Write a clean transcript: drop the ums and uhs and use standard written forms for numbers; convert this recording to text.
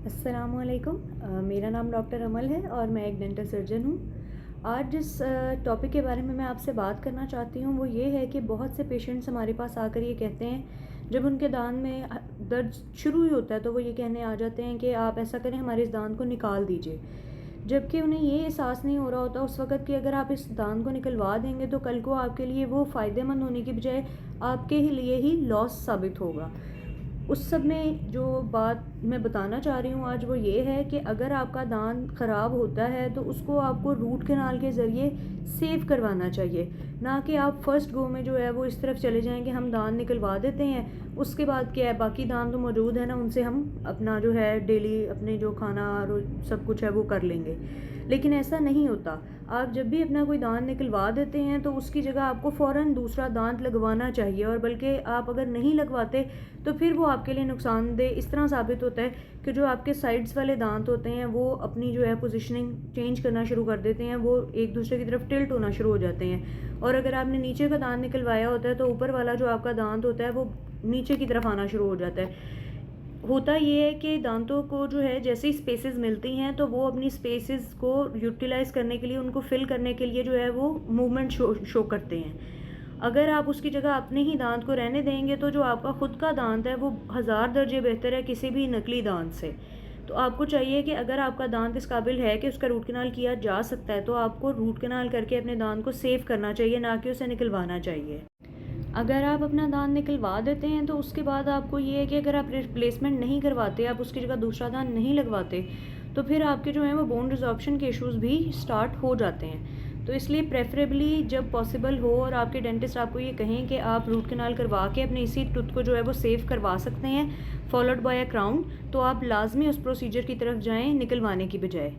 अस्सलामुअलैकुम। मेरा नाम डॉक्टर अमल है और मैं एक डेंटल सर्जन हूँ। आज जिस टॉपिक के बारे में मैं आपसे बात करना चाहती हूँ वो ये है कि बहुत से पेशेंट्स हमारे पास आकर ये कहते हैं, जब उनके दांत में दर्द शुरू ही होता है तो वो ये कहने आ जाते हैं कि आप ऐसा करें, हमारे इस दांत को निकाल दीजिए। जबकि उन्हें ये एहसास नहीं हो रहा होता उस वक़्त कि अगर आप इस दांत को निकलवा देंगे तो कल को आपके लिए वो फ़ायदेमंद होने की बजाय आपके ही लिए ही लॉस साबित होगा। उस सब में जो बात मैं बताना चाह रही हूँ आज वो ये है कि अगर आपका दांत ख़राब होता है तो उसको आपको रूट कैनाल के ज़रिए सेव करवाना चाहिए, ना कि आप फर्स्ट गो में जो है वो इस तरफ चले जाएं कि हम दांत निकलवा देते हैं, उसके बाद क्या है बाकी दांत तो मौजूद है ना, उनसे हम अपना जो है डेली अपने जो खाना और सब कुछ है वो कर लेंगे। लेकिन ऐसा नहीं होता। आप जब भी अपना कोई दांत निकलवा देते हैं तो उसकी जगह आपको फ़ौरन दूसरा दांत लगवाना चाहिए, और बल्कि आप अगर नहीं लगवाते तो फिर वो आपके लिए नुकसानदेह इस तरह साबित होता है कि जो आपके साइड्स वाले दांत होते हैं वो अपनी जो है पोजीशनिंग चेंज करना शुरू कर देते हैं, वो एक दूसरे की तरफ टिल्ट होना शुरू हो जाते हैं। और अगर आपने नीचे का दांत निकलवाया होता है तो ऊपर वाला जो आपका दांत होता है वो नीचे की तरफ आना शुरू हो जाता है। होता ये है कि दांतों को जो है जैसे ही स्पेसेस मिलती हैं तो वो अपनी स्पेसेस को यूटिलाइज़ करने के लिए, उनको फिल करने के लिए जो है वो मूवमेंट शो करते हैं। अगर आप उसकी जगह अपने ही दांत को रहने देंगे तो जो आपका खुद का दांत है वो हज़ार दर्जे बेहतर है किसी भी नकली दांत से। तो आपको चाहिए कि अगर आपका दांत इस काबिल है कि उसका रूट कैनाल किया जा सकता है तो आपको रूट कैनाल करके अपने दांत को सेव करना चाहिए, ना कि उसे निकलवाना चाहिए। अगर आप अपना दांत निकलवा देते हैं तो उसके बाद आपको ये है कि अगर आप रिप्लेसमेंट नहीं करवाते, आप उसकी जगह दूसरा दांत नहीं लगवाते, तो फिर आपके जो हैं वो बोन रिजॉर्प्शन के इश्यूज़ भी स्टार्ट हो जाते हैं। तो इसलिए प्रेफरेबली जब पॉसिबल हो और आपके डेंटिस्ट आपको ये कहें कि आप रूट कैनाल करवा के अपने इसी टूथ को जो है वो सेव करवा सकते हैं फॉलोड बाय अ क्राउन, तो आप लाजमी उस प्रोसीजर की तरफ जाएँ निकलवाने की बजाय।